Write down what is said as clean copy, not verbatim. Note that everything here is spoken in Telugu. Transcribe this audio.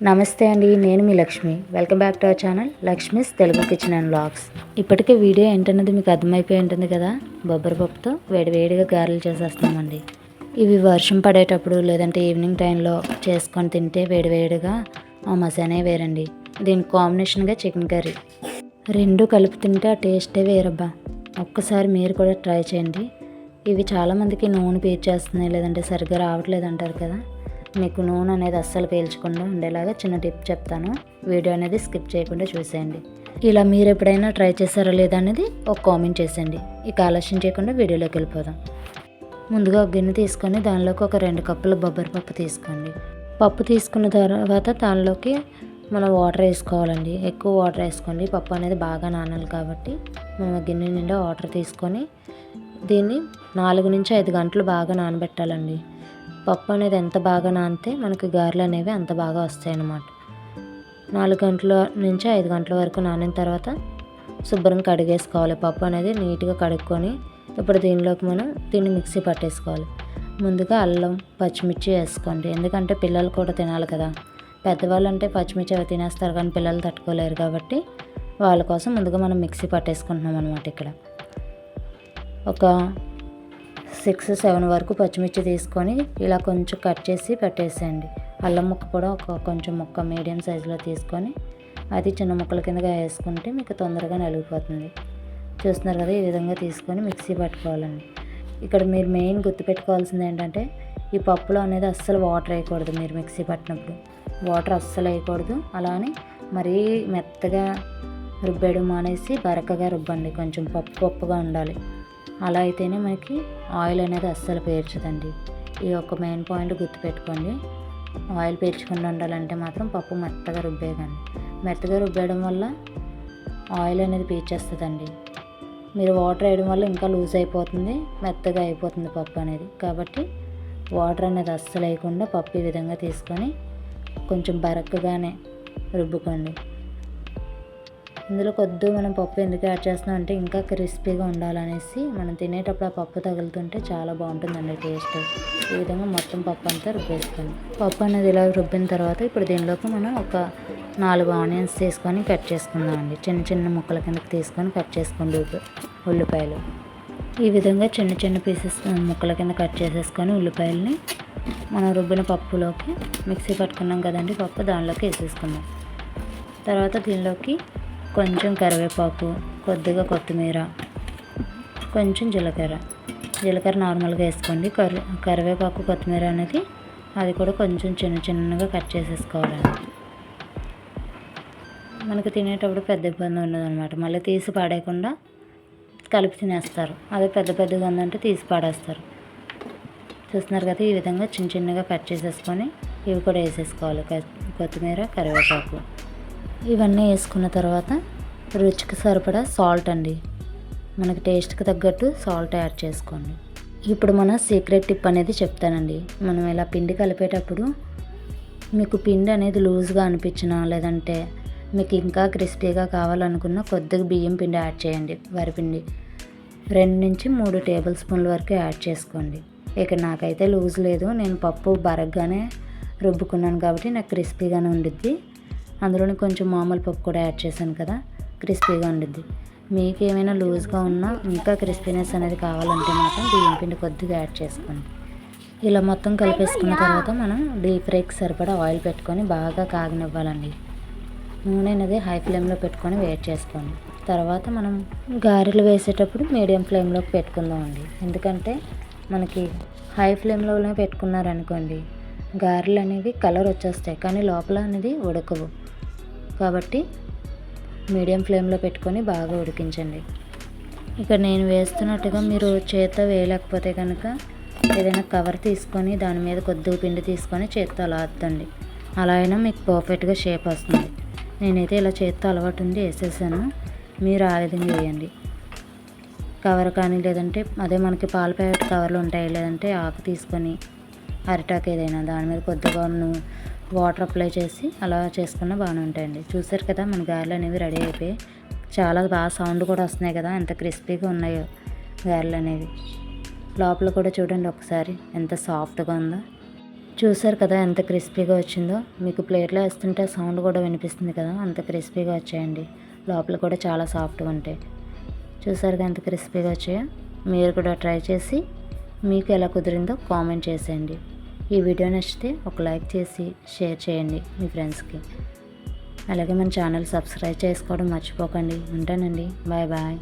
నమస్తే అండి, నేను మీ Lakshmi. Welcome back to our channel Lakshmi's Telugu kitchen and vlogs. ఇప్పటికే వీడియో ఏంటన్నది మీకు అర్థమైపోయి ఉంటుంది కదా. బొబ్బరిపప్పుతో వేడివేడిగా గారెలు చేసేస్తామండి. ఇవి వర్షం పడేటప్పుడు లేదంటే ఈవినింగ్ టైంలో చేసుకొని తింటే వేడివేడిగా ఆ మసానే వేరండి. దీనికి కాంబినేషన్గా చికెన్ కర్రీ రెండు కలిపి తింటే ఆ టేస్టే వేరబ్బా. ఒక్కసారి మీరు కూడా ట్రై చేయండి. ఇవి చాలామందికి నూనె పీల్చేస్తున్నాయి లేదంటే సరిగ్గా రావట్లేదు అంటారు కదా. మీకు నూనె అనేది అస్సలు పీల్చకుండా ఉండేలాగా చిన్న టిప్ చెప్తాను. వీడియో అనేది స్కిప్ చేయకుండా చూసేయండి. ఇలా మీరు ఎప్పుడైనా ట్రై చేశారా లేదా అనేది ఒక కామెంట్ చేసేయండి. ఇక ఆలస్యం చేయకుండా వీడియోలోకి వెళ్ళిపోదాం. ముందుగా ఒక గిన్నె తీసుకొని దానిలోకి ఒక 2 కప్పుల బొబ్బరిపప్పు తీసుకోండి. పప్పు తీసుకున్న తర్వాత దానిలోకి మనం వాటర్ వేసుకోవాలండి. ఎక్కువ వాటర్ వేసుకోండి. పప్పు అనేది బాగా నానాలి కాబట్టి మనం గిన్నె నిండా వాటర్ తీసుకొని దీన్ని 4 నుంచి 5 గంటలు బాగా నానబెట్టాలండి. పప్పు అనేది ఎంత బాగా నానితే మనకి గారెలు అనేవి అంత బాగా వస్తాయి అన్నమాట. 4 గంటల నుంచి 5 గంటల వరకు నానిన తర్వాత శుభ్రంగా కడిగేసుకోవాలి. పప్పు అనేది నీట్గా కడుక్కొని ఇప్పుడు దీనిలోకి మనం దీన్ని మిక్సీ పట్టేసుకోవాలి. ముందుగా అల్లం పచ్చిమిర్చి వేసుకోండి. ఎందుకంటే పిల్లలు కూడా తినాలి కదా. పెద్దవాళ్ళు అంటే పచ్చిమిర్చి అవి తినేస్తారు కానీ పిల్లలు తట్టుకోలేరు కాబట్టి వాళ్ళ కోసం ముందుగా మనం మిక్సీ పట్టేసుకుంటున్నాం అనమాట. ఇక్కడ ఒక 6-7 వరకు పచ్చిమిర్చి తీసుకొని ఇలా కొంచెం కట్ చేసి పెట్టేసేయండి. అల్లం ముక్క కూడా కొంచెం ముక్క మీడియం సైజులో తీసుకొని అది చిన్న ముక్కల కిందగా వేసుకుంటే మీకు తొందరగా నలిగిపోతుంది. చూస్తున్నారు కదా, ఈ విధంగా తీసుకొని మిక్సీ పట్టుకోవాలండి. ఇక్కడ మీరు మెయిన్ గుర్తుపెట్టుకోవాల్సింది ఏంటంటే ఈ పప్పులో అనేది అస్సలు వాటర్ వేయకూడదు. మీరు మిక్సీ పట్టినప్పుడు వాటర్ అస్సలు వేయకూడదు. అలానే మరీ మెత్తగా రుబ్బేయడం మానేసి బరకగా రుబ్బండి. కొంచెం పప్పుగా ఉండాలి. అలా అయితేనే మనకి ఆయిల్ అనేది అస్సలు పీల్చదండి. ఈ ఒక మెయిన్ పాయింట్ గుర్తుపెట్టుకోండి. ఆయిల్ పీల్చకుండా ఉండాలంటే మాత్రం పప్పు మెత్తగా రుబ్బేయకండి. మెత్తగా రుబ్బేయడం వల్ల ఆయిల్ అనేది పీల్చేస్తుందండి. మీరు వాటర్ వేయడం వల్ల ఇంకా లూజ్ అయిపోతుంది, మెత్తగా అయిపోతుంది పప్పు అనేది. కాబట్టి వాటర్ అనేది అస్సలు వేయకుండా పప్పు ఈ విధంగా తీసుకొని కొంచెం బరకగానే రుబ్బుకోండి. ఇందులో కొద్దిగా మనం పప్పు ఎందుకు యాడ్ చేస్తున్నాం అంటే ఇంకా క్రిస్పీగా ఉండాలనేసి. మనం తినేటప్పుడు ఆ పప్పు తగులుతుంటే చాలా బాగుంటుందండి టేస్ట్. ఈ విధంగా మొత్తం పప్పు అంతా రుబ్బేసుకోండి. పప్పు అనేది ఇలా రుబ్బిన తర్వాత ఇప్పుడు దీనిలోకి మనం ఒక 4 ఆనియన్స్ తీసుకొని కట్ చేసుకుందాం అండి. చిన్న చిన్న ముక్కల కిందకి తీసుకొని కట్ చేసుకోండి. ఉల్లిపాయలు ఈ విధంగా చిన్న చిన్న పీసెస్ ముక్కల కింద కట్ చేసేసుకొని ఉల్లిపాయలని మనం రుబ్బిన పప్పులోకి మిక్సీ పట్టుకున్నాం కదండి పప్పు, దానిలోకి వేసేసుకుందాం. తర్వాత దీనిలోకి కొంచెం కరివేపాకు, కొద్దిగా కొత్తిమీర, కొంచెం జీలకర్ర నార్మల్గా వేసుకోండి. కరివేపాకు కొత్తిమీర అనేది అది కూడా కొంచెం చిన్నగా కట్ చేసేసుకోవాలండి. మనకి తినేటప్పుడు పెద్ద ఇబ్బంది ఉండదు అనమాట. మళ్ళీ తీసి పాడేయకుండా కలిపి తినేస్తారు. అదే పెద్దగా ఉందంటే తీసి పాడేస్తారు. చూస్తున్నారు కదా, ఈ విధంగా చిన్నగా కట్ చేసేసుకొని ఇవి కూడా వేసేసుకోవాలి. కొత్తిమీర, కరివేపాకు ఇవన్నీ వేసుకున్న తర్వాత రుచికి సరిపడా సాల్ట్ అండి. మనకి టేస్ట్కి తగ్గట్టు సాల్ట్ యాడ్ చేసుకోండి. ఇప్పుడు మన సీక్రెట్ టిప్ అనేది చెప్తానండి. మనం ఇలా పిండి కలిపేటప్పుడు మీకు పిండి అనేది లూజ్గా అనిపించినా లేదంటే మీకు ఇంకా క్రిస్పీగా కావాలనుకున్న కొద్దిగా బియ్యం పిండి యాడ్ చేయండి. వరిపిండి 2 నుంచి 3 టేబుల్ స్పూన్ల వరకు యాడ్ చేసుకోండి. ఇక నాకైతే లూజ్ లేదు, నేను పప్పు బరగ్గానే రుబ్బుకున్నాను కాబట్టి నాకు క్రిస్పీగానే ఉండిద్ది. అందులోనే కొంచెం మామూలు పప్పు కూడా యాడ్ చేశాను కదా, క్రిస్పీగా ఉండిద్ది. మీకు ఏమైనా లూజ్గా ఉన్నా ఇంకా క్రిస్పీనెస్ అనేది కావాలంటే మాత్రం బియ్యం పిండి కొద్దిగా యాడ్ చేసుకోండి. ఇలా మొత్తం కలిపేసుకున్న తర్వాత మనం డీప్ ఫ్రైకి సరిపడా ఆయిల్ పెట్టుకొని బాగా కాగనివ్వాలండి. నూనె అనేది హై ఫ్లేమ్లో పెట్టుకొని వేడి చేసుకోండి. తర్వాత మనం గారెలు వేసేటప్పుడు మీడియం ఫ్లేమ్లోకి పెట్టుకుందామండి. ఎందుకంటే మనకి హై ఫ్లేమ్లోనే పెట్టుకున్నారనుకోండి గారెలు అనేవి కలర్ వచ్చేస్తాయి కానీ లోపల అనేది ఉడకవు. కాబట్టి మీడియం ఫ్లేమ్లో పెట్టుకొని బాగా ఉడికించండి. ఇక్కడ నేను వేస్తున్నట్టుగా మీరు చేత్తో వేయలేకపోతే కనుక ఏదైనా కవర్ తీసుకొని దాని మీద కొద్దిగా పిండి తీసుకొని చేత్తో అలా అద్దండి. అలా అయినా మీకు పర్ఫెక్ట్గా షేప్ వస్తుంది. నేనైతే ఇలా చేత్తో అలవాటు ఉంది వేసేసాను. మీరు ఆ విధంగా వేయండి. కవర్ కానీ లేదంటే అదే మనకి పాల ప్యాకెట్ కవర్లు ఉంటాయి, లేదంటే ఆకు తీసుకొని అరిటాకు ఏదైనా దాని మీద కొద్దిగా వాటర్ అప్లై చేసి అలా చేసుకున్న బాగానే ఉంటాయండి. చూసారు కదా, మన గారెలు అనేవి రెడీ అయిపోయాయి. చాలా బాగా సౌండ్ కూడా వస్తున్నాయి కదా, ఎంత క్రిస్పీగా ఉన్నాయో గారెలు అనేవి. లోపల కూడా చూడండి ఒకసారి ఎంత సాఫ్ట్గా ఉందో. చూసారు కదా ఎంత క్రిస్పీగా వచ్చిందో. మీకు ప్లేట్లో వేస్తుంటే సౌండ్ కూడా వినిపిస్తుంది కదా, అంత క్రిస్పీగా వచ్చాయండి. లోపల కూడా చాలా సాఫ్ట్గా ఉంటాయి. చూసారుగా ఎంత క్రిస్పీగా వచ్చాయో. మీరు కూడా ట్రై చేసి మీకు ఎలా కుదిరిందో కామెంట్ చేసేయండి. ఈ వీడియో నచ్చితే ఒక లైక్ చేసి షేర్ చేయండి మీ ఫ్రెండ్స్కి. అలాగే మన ఛానల్ సబ్స్క్రైబ్ చేసుకోవడం మర్చిపోకండి. ఉంటానండి. Bye bye.